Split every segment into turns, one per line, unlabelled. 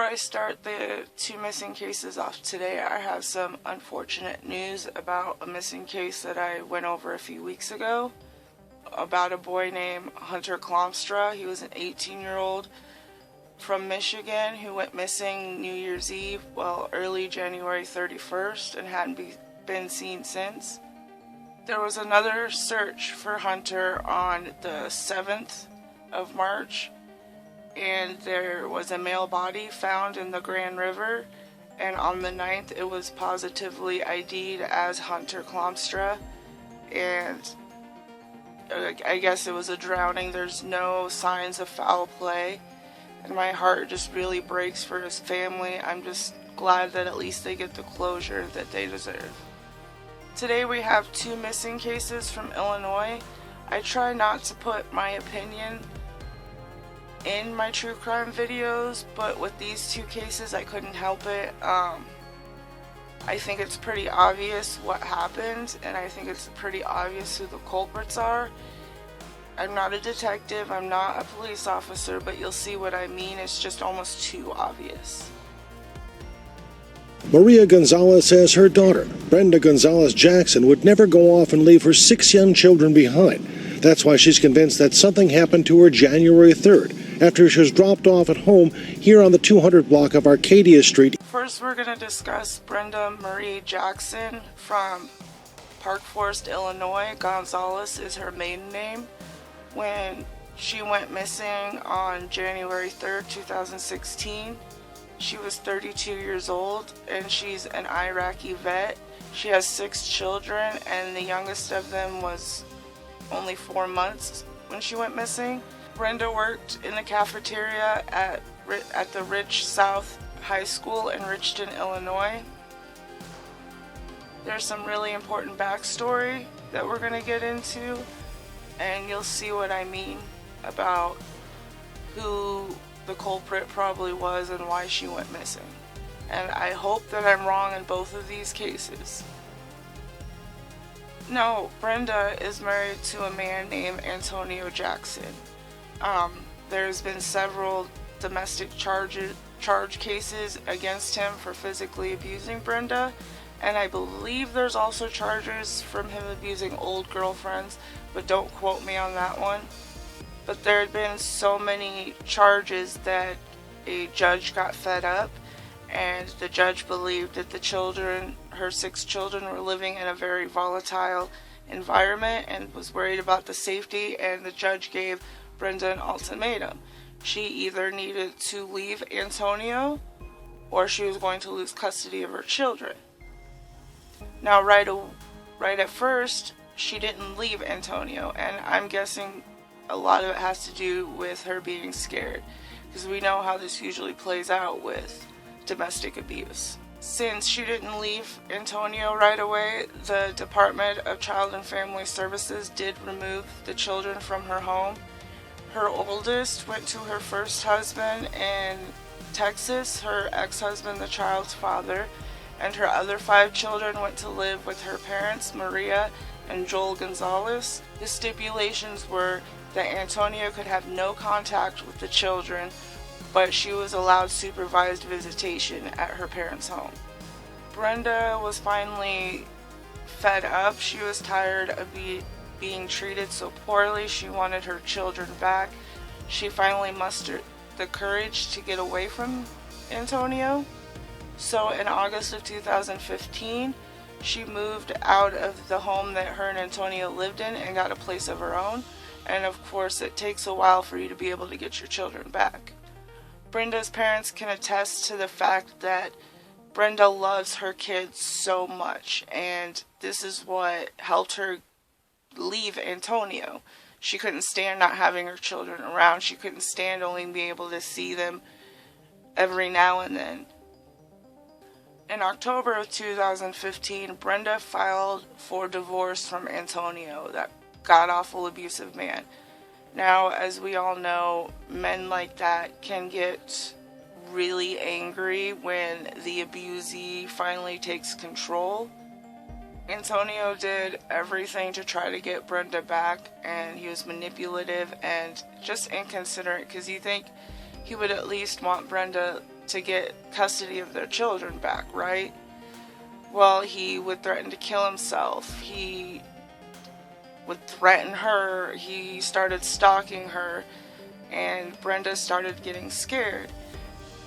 I start the two missing cases off today, I have some unfortunate news about a missing case that I went over a few weeks ago about a boy named Hunter Klompstra. He was an 18-year-old from Michigan who went missing New Year's Eve, early January 31st, and hadn't been seen since. There was another search for Hunter on the 7th of March, and there was a male body found in the Grand River, and on the 9th it was positively ID'd as Hunter Klompstra, and I guess it was a drowning. There's no signs of foul play, and my heart just really breaks for his family. I'm just glad that at least they get the closure that they deserve. Today we have two missing cases from Illinois. I try not to put my opinion in my true crime videos, but with these two cases I couldn't help it. I think it's pretty obvious what happened, and I think it's pretty obvious who the culprits are. I'm not a detective, I'm not a police officer, but you'll see what I mean. It's just almost too obvious.
Maria Gonzalez says her daughter, Brenda Gonzalez Jackson, would never go off and leave her 6 young children behind. That's why she's convinced that something happened to her January 3rd, after she was dropped off at home here on the 200 block of Arcadia Street.
First, we're going to discuss Brenda Maria Jackson from Park Forest, Illinois. Gonzalez is her maiden name. When she went missing on January 3rd, 2016, she was 32 years old, and she's an Iraqi vet. She has 6 children, and the youngest of them was only 4 months when she went missing. Brenda worked in the cafeteria at the Rich South High School in Richton, Illinois. There's some really important backstory that we're going to get into, and you'll see what I mean about who the culprit probably was and why she went missing. And I hope that I'm wrong in both of these cases. No, Brenda is married to a man named Antonio Jackson. There's been several domestic charge cases against him for physically abusing Brenda, and I believe there's also charges from him abusing old girlfriends, but don't quote me on that one. But there had been so many charges that a judge got fed up, and the judge believed that the children, her 6 children, were living in a very volatile environment and was worried about the safety, and the judge gave Brenda an ultimatum. She either needed to leave Antonio or she was going to lose custody of her children. Now, right at first, she didn't leave Antonio, and I'm guessing a lot of it has to do with her being scared, because we know how this usually plays out with domestic abuse. Since she didn't leave Antonio right away, the Department of Child and Family Services did remove the children from her home. Her oldest went to her first husband in Texas, her ex-husband, the child's father, and her other 5 children went to live with her parents, Maria and Joel Gonzalez. The stipulations were that Antonio could have no contact with the children, but she was allowed supervised visitation at her parents' home. Brenda was finally fed up. She was tired of being treated so poorly. She wanted her children back. She finally mustered the courage to get away from Antonio. So in August of 2015, she moved out of the home that her and Antonio lived in and got a place of her own. And of course, it takes a while for you to be able to get your children back. Brenda's parents can attest to the fact that Brenda loves her kids so much, and this is what helped her leave Antonio. She couldn't stand not having her children around. She couldn't stand only being able to see them every now and then. In October of 2015, Brenda filed for divorce from Antonio, that god-awful abusive man. Now, as we all know, men like that can get really angry when the abusee finally takes control. Antonio did everything to try to get Brenda back, and he was manipulative and just inconsiderate, because you think he would at least want Brenda to get custody of their children back, right? Well, he would threaten to kill himself. He would threaten her. He started stalking her, and Brenda started getting scared.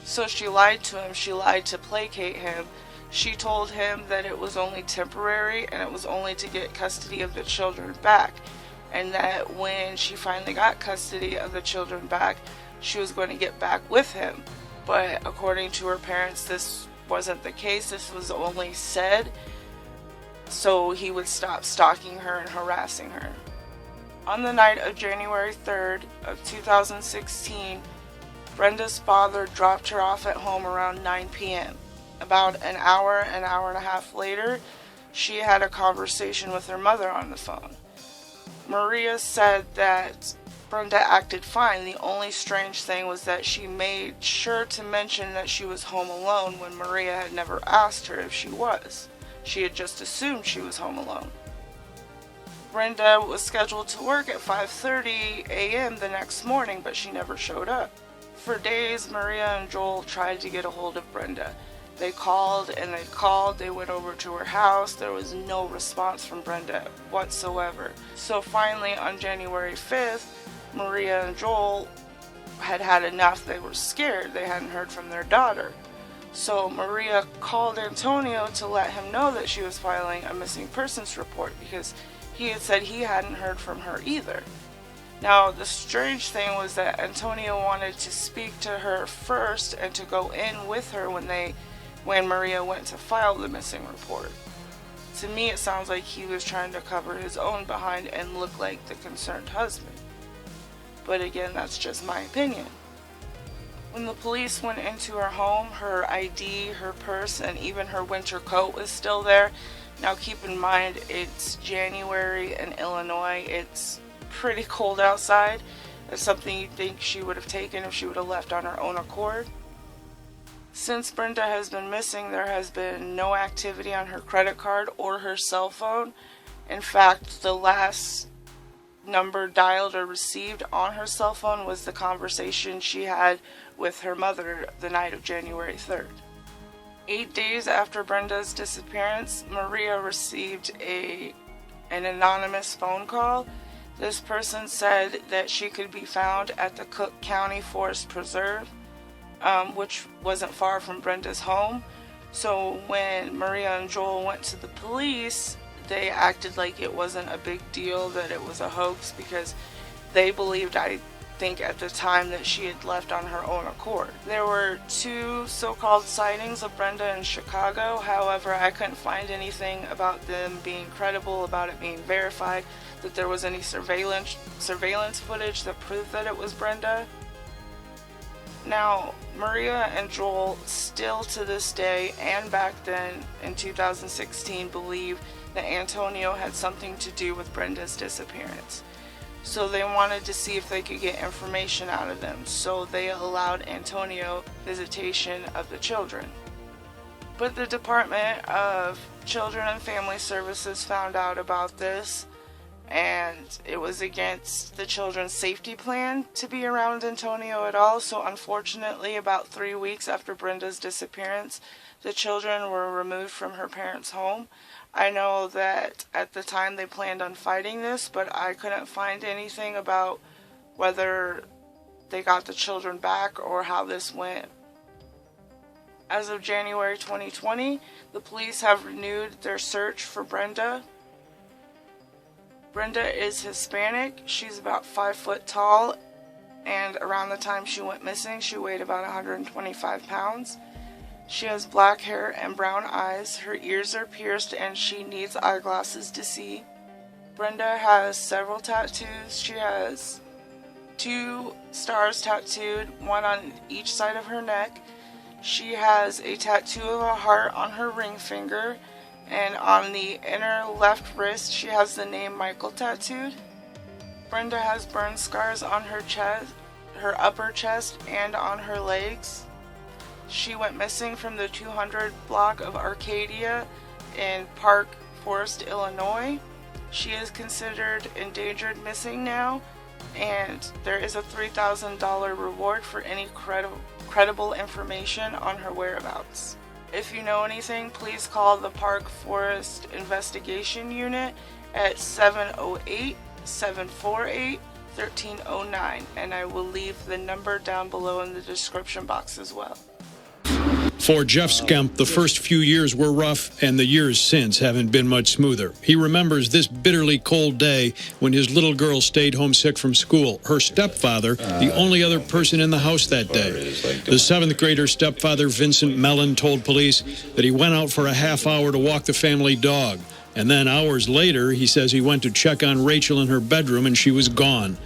So she lied to him. She lied to placate him. She told him that it was only temporary and it was only to get custody of the children back, and that when she finally got custody of the children back, she was going to get back with him. But according to her parents, this wasn't the case. This was only said so he would stop stalking her and harassing her. On the night of January 3rd of 2016, Brenda's father dropped her off at home around 9 p.m. About an hour and a half later, she had a conversation with her mother on the phone. Maria said that Brenda acted fine. The only strange thing was that she made sure to mention that she was home alone when Maria had never asked her if she was. She had just assumed she was home alone. Brenda was scheduled to work at 5:30 a.m. the next morning, but she never showed up. For days, Maria and Joel tried to get a hold of Brenda. They called and they called. They went over to her house. There was no response from Brenda whatsoever. So finally, on January 5th, Maria and Joel had had enough. They were scared. They hadn't heard from their daughter. So Maria called Antonio to let him know that she was filing a missing persons report because he had said he hadn't heard from her either. Now, the strange thing was that Antonio wanted to speak to her first and to go in with her when Maria went to file the missing report. To me, it sounds like he was trying to cover his own behind and look like the concerned husband. But again, that's just my opinion. When the police went into her home, her ID, her purse, and even her winter coat was still there. Now keep in mind, it's January in Illinois. It's pretty cold outside. It's something you'd think she would have taken if she would have left on her own accord. Since Brenda has been missing, there has been no activity on her credit card or her cell phone. In fact, the last number dialed or received on her cell phone was the conversation she had with her mother the night of January 3rd. 8 days after Brenda's disappearance, Maria received an anonymous phone call. This person said that she could be found at the Cook County Forest Preserve, which wasn't far from Brenda's home. So when Maria and Joel went to the police, they acted like it wasn't a big deal, that it was a hoax, because they believed, I think at the time, that she had left on her own accord. There were 2 so-called sightings of Brenda in Chicago. However, I couldn't find anything about them being credible, about it being verified, that there was any surveillance footage that proved that it was Brenda. Now, Maria and Joel still to this day and back then in 2016 believe that Antonio had something to do with Brenda's disappearance. So they wanted to see if they could get information out of them. So they allowed Antonio visitation of the children. But the Department of Children and Family Services found out about this, and it was against the children's safety plan to be around Antonio at all. So unfortunately, about 3 weeks after Brenda's disappearance, the children were removed from her parents' home. I know that at the time they planned on fighting this, but I couldn't find anything about whether they got the children back or how this went. As of January 2020, the police have renewed their search for Brenda. Brenda is Hispanic. She's about 5 foot tall, and around the time she went missing, she weighed about 125 pounds. She has black hair and brown eyes. Her ears are pierced and she needs eyeglasses to see. Brenda has several tattoos. She has 2 stars tattooed, one on each side of her neck. She has a tattoo of a heart on her ring finger, and on the inner left wrist she has the name Michael tattooed. Brenda has burn scars on her chest, her upper chest, and on her legs. She went missing from the 200 block of Arcadia in Park Forest, Illinois. She is considered endangered missing now, and there is a $3,000 reward for any credible information on her whereabouts. If you know anything, please call the Park Forest Investigation Unit at 708-748-1309, and I will leave the number down below in the description box as well.
For Jeff Skemp, the first few years were rough, and the years since haven't been much smoother. He remembers this bitterly cold day when his little girl stayed home sick from school. Her stepfather, the only other person in the house that day. The 7th grader stepfather, Vincent Mellon, told police that he went out for a half hour to walk the family dog. And then hours later, he says he went to check on Rachel in her bedroom and she was gone.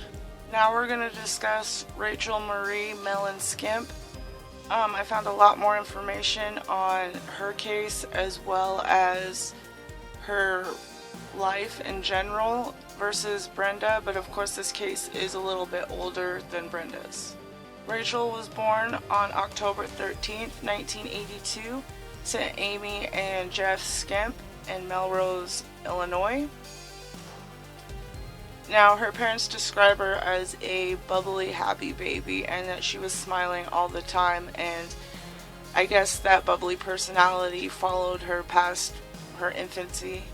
Now we're going to discuss Rachel Marie Mellon-Skemp. I found a lot more information on her case as well as her life in general versus Brenda, but of course this case is a little bit older than Brenda's. Rachel was born on October 13th, 1982 to Amy and Jeff Skemp in Melrose, Illinois. Now, her parents describe her as a bubbly, happy baby and that she was smiling all the time, and I guess that bubbly personality followed her past her infancy.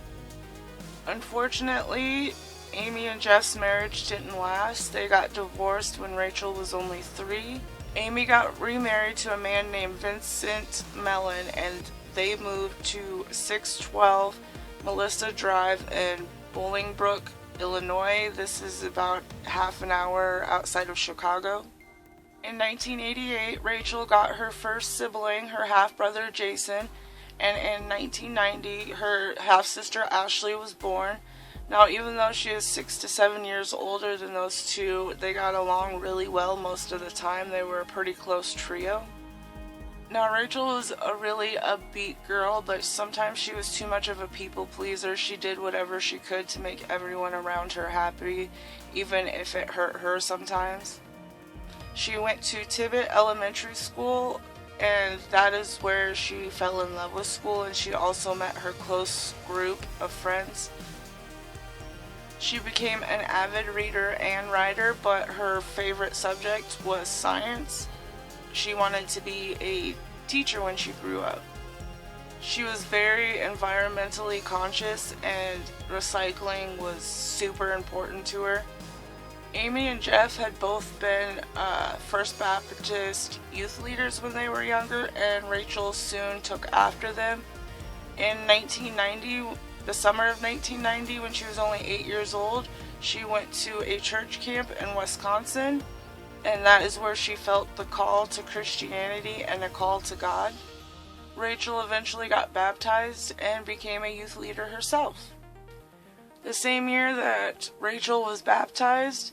Unfortunately, Amy and Jeff's marriage didn't last. They got divorced when Rachel was only 3. Amy got remarried to a man named Vincent Mellon, and they moved to 612 Melissa Drive in Bolingbrook, Illinois. This is about half an hour outside of Chicago. In 1988, Rachel got her first sibling, her half-brother Jason, and in 1990, her half-sister Ashley was born. Now, even though she is 6 to 7 years older than those two, they got along really well most of the time. They were a pretty close trio. Now, Rachel was a really upbeat girl, but sometimes she was too much of a people pleaser. She did whatever she could to make everyone around her happy, even if it hurt her sometimes. She went to Tibbet Elementary School, and that is where she fell in love with school, and she also met her close group of friends. She became an avid reader and writer, but her favorite subject was science. She wanted to be a teacher when she grew up. She was very environmentally conscious, and recycling was super important to her. Amy and Jeff had both been First Baptist youth leaders when they were younger, and Rachel soon took after them. In 1990, the summer of 1990, when she was only 8 years old, she went to a church camp in Wisconsin, and that is where she felt the call to Christianity and a call to God. Rachel eventually got baptized and became a youth leader herself. The same year that Rachel was baptized,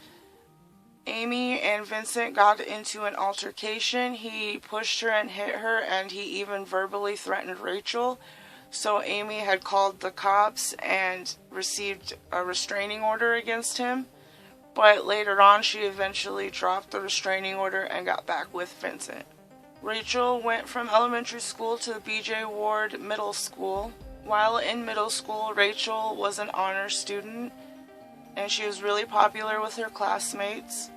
Amy and Vincent got into an altercation. He pushed her and hit her, and he even verbally threatened Rachel. So Amy had called the cops and received a restraining order against him. But later on, she eventually dropped the restraining order and got back with Vincent. Rachel went from elementary school to the B.J. Ward Middle School. While in middle school, Rachel was an honor student, and she was really popular with her classmates.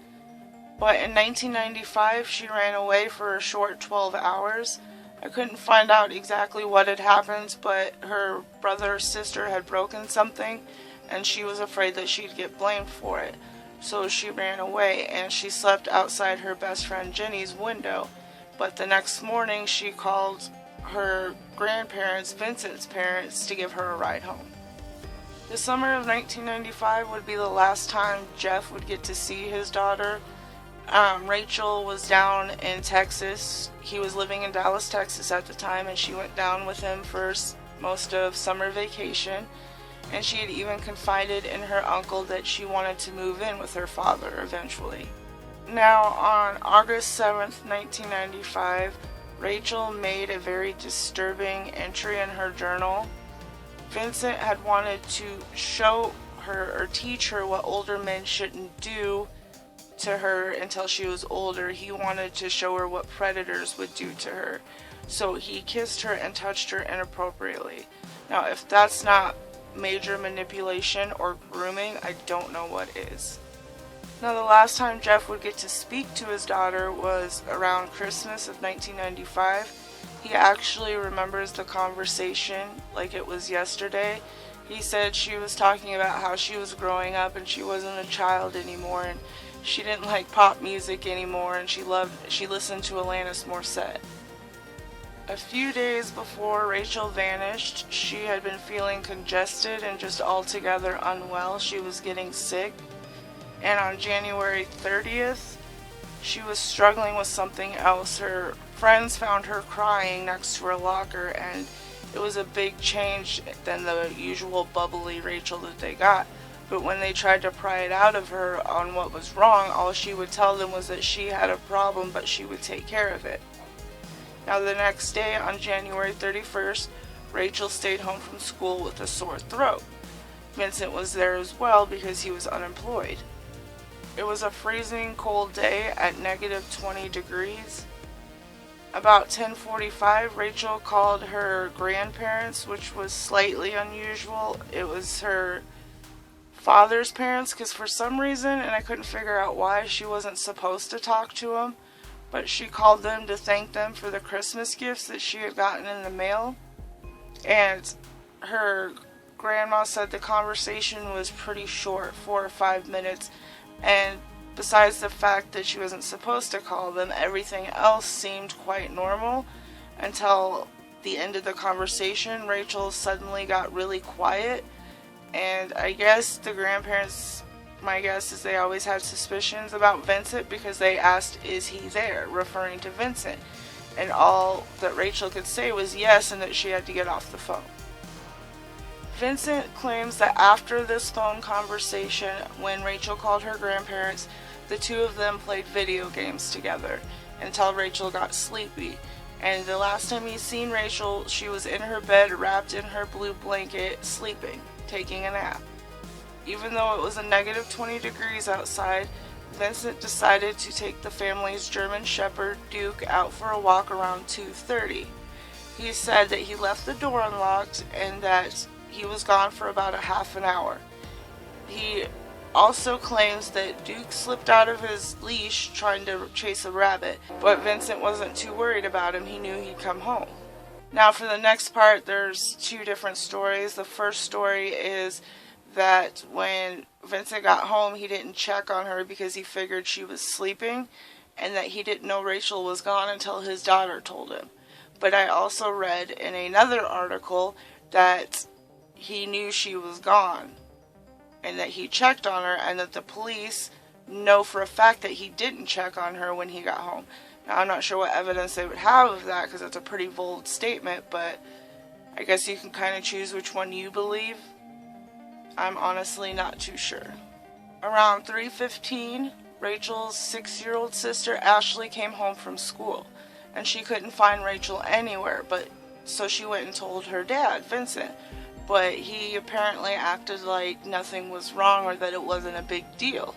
But in 1995, she ran away for a short 12 hours. I couldn't find out exactly what had happened, but her brother or sister had broken something, and she was afraid that she'd get blamed for it. So she ran away, and she slept outside her best friend Jenny's window. But the next morning, she called her grandparents, Vincent's parents, to give her a ride home. The summer of 1995 would be the last time Jeff would get to see his daughter. Rachel was down in Texas. He was living in Dallas, Texas at the time, and she went down with him for most of summer vacation. And she had even confided in her uncle that she wanted to move in with her father eventually. Now, on August 7th, 1995, Rachel made a very disturbing entry in her journal. Vincent had wanted to show her or teach her what older men shouldn't do to her until she was older. He wanted to show her what predators would do to her. So he kissed her and touched her inappropriately. Now, if that's not major manipulation or grooming, I don't know what is. Now, the last time Jeff would get to speak to his daughter was around Christmas of 1995. He actually remembers the conversation like it was yesterday. He said she was talking about how she was growing up and she wasn't a child anymore, and she didn't like pop music anymore, and she listened to Alanis Morissette. A few days before Rachel vanished, she had been feeling congested and just altogether unwell. She was getting sick. And on January 30th, she was struggling with something else. Her friends found her crying next to her locker, and it was a big change than the usual bubbly Rachel that they got. But when they tried to pry it out of her on what was wrong, all she would tell them was that she had a problem, but she would take care of it. Now, the next day, on January 31st, Rachel stayed home from school with a sore throat. Vincent was there as well because he was unemployed. It was a freezing cold day at -20 degrees. About 10:45, Rachel called her grandparents, which was slightly unusual. It was her father's parents, because for some reason, and I couldn't figure out why, she wasn't supposed to talk to them, but she called them to thank them for the Christmas gifts that she had gotten in the mail. And her grandma said the conversation was pretty short, 4 or 5 minutes, and besides the fact that she wasn't supposed to call them, everything else seemed quite normal until the end of the conversation. Rachel suddenly got really quiet, and I guess the grandparents, my guess is they always had suspicions about Vincent because they asked, "Is he there?" referring to Vincent, and all that Rachel could say was yes, and that she had to get off the phone. Vincent claims that after this phone conversation, when Rachel called her grandparents, the two of them played video games together until Rachel got sleepy. And the last time he's seen Rachel, she was in her bed wrapped in her blue blanket, sleeping, taking a nap. Even though it was a -20 degrees outside, Vincent decided to take the family's German Shepherd, Duke, out for a walk around 2:30. He said that he left the door unlocked and that he was gone for about a half an hour. He also claims that Duke slipped out of his leash trying to chase a rabbit, but Vincent wasn't too worried about him. He knew he'd come home. Now, for the next part, there's two different stories. The first story is that when Vincent got home, he didn't check on her because he figured she was sleeping, and that he didn't know Rachel was gone until his daughter told him. But I also read in another article that he knew she was gone and that he checked on her, and that the police know for a fact that he didn't check on her when he got home. Now, I'm not sure what evidence they would have of that because it's a pretty bold statement, but I guess you can kind of choose which one you believe. I'm honestly not too sure. Around 3:15, Rachel's 6-year-old sister Ashley came home from school, and she couldn't find Rachel anywhere, so she went and told her dad, Vincent. But he apparently acted like nothing was wrong or that it wasn't a big deal.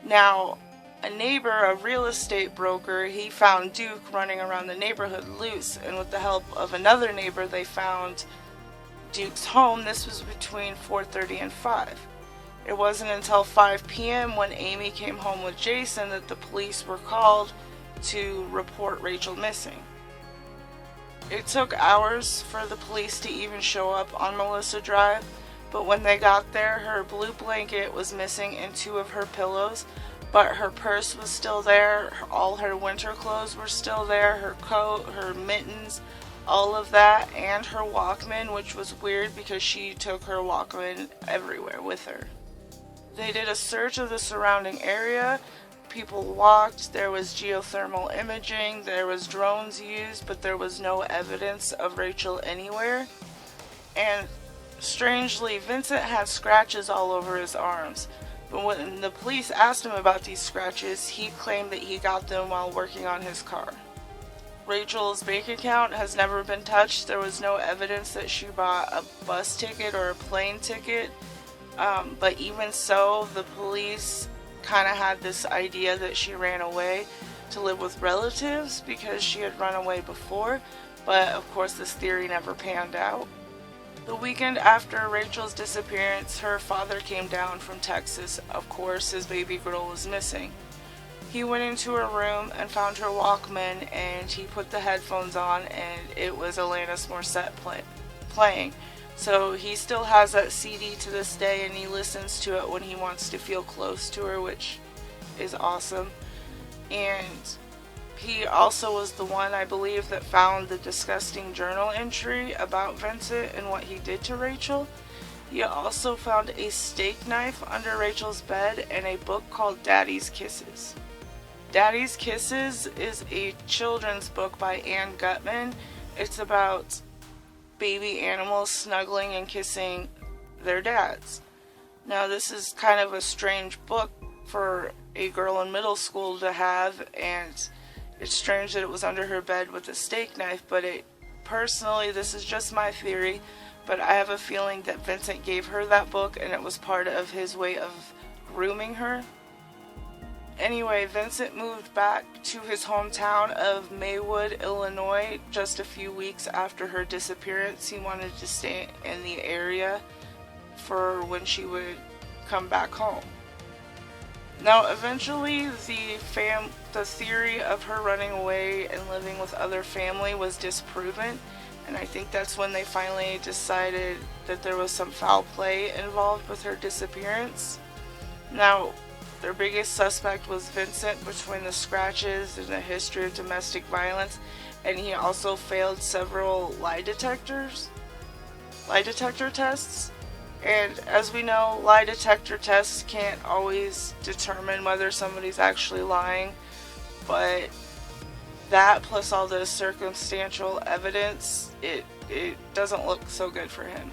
Now, a neighbor, a real estate broker, he found Duke running around the neighborhood loose, and with the help of another neighbor, they found Duke's home. This was between 4:30 and 5. It wasn't until 5 p.m. when Amy came home with Jason that the police were called to report Rachel missing. It took hours for the police to even show up on Melissa Drive, but when they got there, her blue blanket was missing and 2 of her pillows, but her purse was still there, all her winter clothes were still there, her coat, her mittens, all of that, and her Walkman, which was weird because she took her Walkman everywhere with her. They did a search of the surrounding area. People walked, there was geothermal imaging, there was drones used, but there was no evidence of Rachel anywhere. And strangely, Vincent had scratches all over his arms, but when the police asked him about these scratches, he claimed that he got them while working on his car. Rachel's bank account has never been touched. There was no evidence that she bought a bus ticket or a plane ticket, but even so, the police kind of had this idea that she ran away to live with relatives because she had run away before, but of course this theory never panned out. The weekend after Rachel's disappearance, her father came down from Texas. Of course, his baby girl was missing. He went into her room and found her Walkman, and he put the headphones on, and it was Alanis Morissette playing. So he still has that CD to this day, and he listens to it when he wants to feel close to her, which is awesome. And he also was the one, I believe, that found the disgusting journal entry about Vincent and what he did to Rachel. He also found a steak knife under Rachel's bed and a book called Daddy's Kisses. Daddy's Kisses is a children's book by Anne Gutman. It's about baby animals snuggling and kissing their dads. Now, this is kind of a strange book for a girl in middle school to have, and it's strange that it was under her bed with a steak knife, but personally, this is just my theory, but I have a feeling that Vincent gave her that book and it was part of his way of grooming her. Anyway, Vincent moved back to his hometown of Maywood, Illinois, just a few weeks after her disappearance. He wanted to stay in the area for when she would come back home. Now, eventually, the theory of her running away and living with other family was disproven, and I think that's when they finally decided that there was some foul play involved with her disappearance. Now, their biggest suspect was Vincent between the scratches and the history of domestic violence, and he also failed several lie detector tests. And as we know, lie detector tests can't always determine whether somebody's actually lying, but that plus all the circumstantial evidence, it doesn't look so good for him.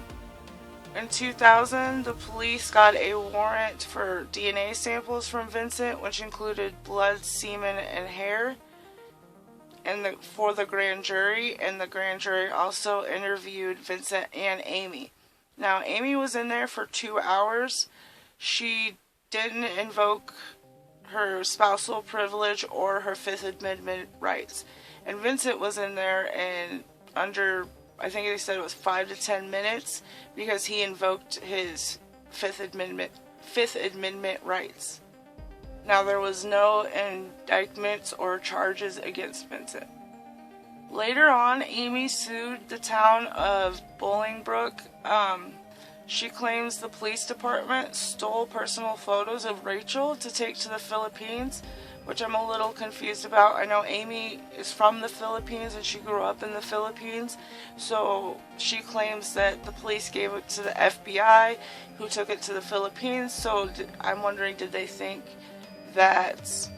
In 2000, the police got a warrant for DNA samples from Vincent, which included blood, semen, and hair, for the grand jury, and the grand jury also interviewed Vincent and Amy. Now, Amy was in there for 2 hours. She didn't invoke her spousal privilege or her Fifth Amendment rights. And Vincent was in there and under, I think they said it was 5 to 10 minutes, because he invoked his Fifth Amendment rights. Now, there was no indictments or charges against Vincent. Later on, Amy sued the town of Bolingbrook. She claims the police department stole personal photos of Rachel to take to the Philippines, which I'm a little confused about. I know Amy is from the Philippines and she grew up in the Philippines, so she claims that the police gave it to the FBI, who took it to the Philippines. So I'm wondering, did they think that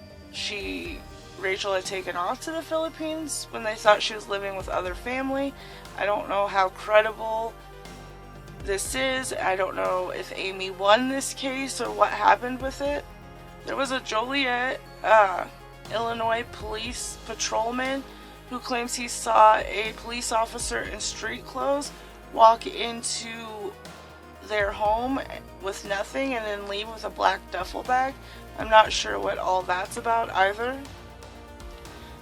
Rachel had taken off to the Philippines when they thought she was living with other family? I don't know how credible this is. I don't know if Amy won this case or what happened with it. There was a Joliet, Illinois police patrolman who claims he saw a police officer in street clothes walk into their home with nothing and then leave with a black duffel bag. I'm not sure what all that's about either.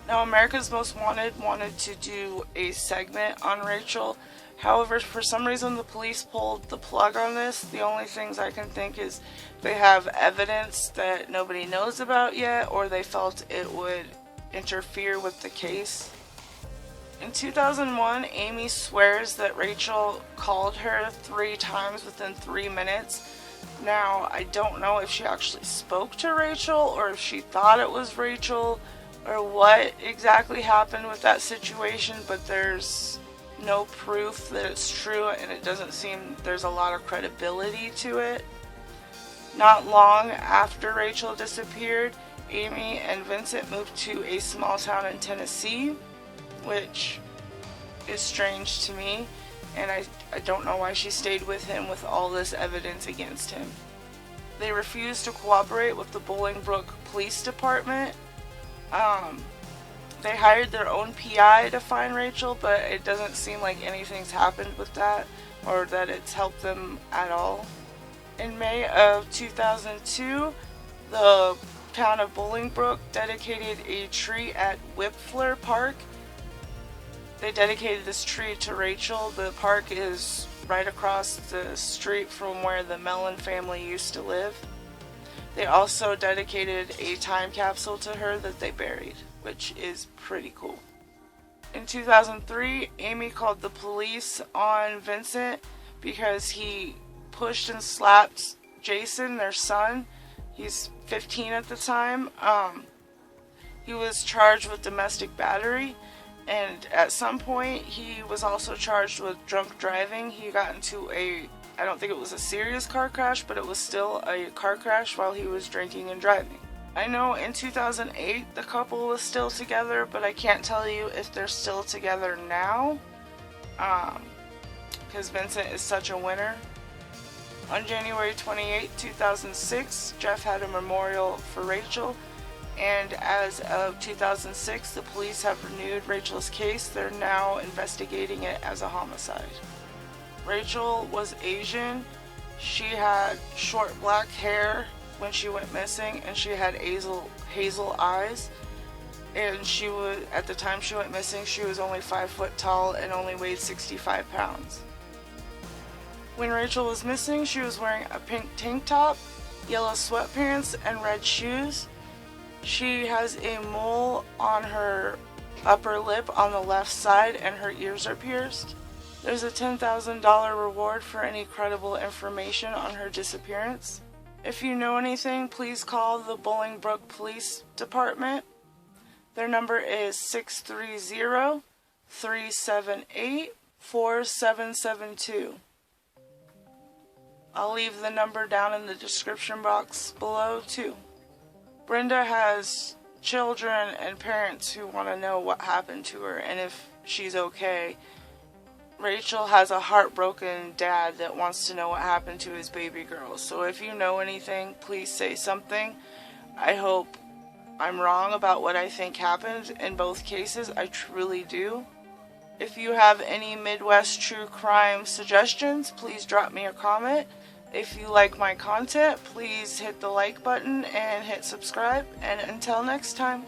Now, America's Most Wanted wanted to do a segment on Rachel. However, for some reason, the police pulled the plug on this. The only things I can think is they have evidence that nobody knows about yet, or they felt it would interfere with the case. In 2001, Amy swears that Rachel called her 3 times within 3 minutes. Now, I don't know if she actually spoke to Rachel or if she thought it was Rachel or what exactly happened with that situation, but there's no proof that it's true, and it doesn't seem there's a lot of credibility to it. Not long after Rachel disappeared, Amy and Vincent moved to a small town in Tennessee, which is strange to me, and I don't know why she stayed with him with all this evidence against him. They refused to cooperate with the Bolingbrook Police Department. They hired their own PI to find Rachel, but it doesn't seem like anything's happened with that or that it's helped them at all. In May of 2002, the town of Bolingbrook dedicated a tree at Whipfler Park. They dedicated this tree to Rachel. The park is right across the street from where the Mellon family used to live. They also dedicated a time capsule to her that they buried, which is pretty cool. In 2003, Amy called the police on Vincent because he pushed and slapped Jason, their son. He's 15 at the time. He was charged with domestic battery, and at some point he was also charged with drunk driving. He got into I don't think it was a serious car crash, but it was still a car crash while he was drinking and driving. I know in 2008 the couple was still together, but I can't tell you if they're still together now, because Vincent is such a winner. On January 28, 2006, Jeff had a memorial for Rachel, and as of 2006, the police have renewed Rachel's case. They're now investigating it as a homicide. Rachel was Asian. She had short black hair when she went missing, and she had hazel eyes. And at the time she went missing, she was only 5 foot tall and only weighed 65 pounds. When Rachel was missing, she was wearing a pink tank top, yellow sweatpants, and red shoes. She has a mole on her upper lip on the left side, and her ears are pierced. There's a $10,000 reward for any credible information on her disappearance. If you know anything, please call the Bolingbrook Police Department. Their number is 630-378-4772. I'll leave the number down in the description box below too. Brenda has children and parents who want to know what happened to her and if she's okay. Rachel has a heartbroken dad that wants to know what happened to his baby girl. So if you know anything, please say something. I hope I'm wrong about what I think happened in both cases. I truly do. If you have any Midwest true crime suggestions, please drop me a comment. If you like my content, please hit the like button and hit subscribe. And until next time.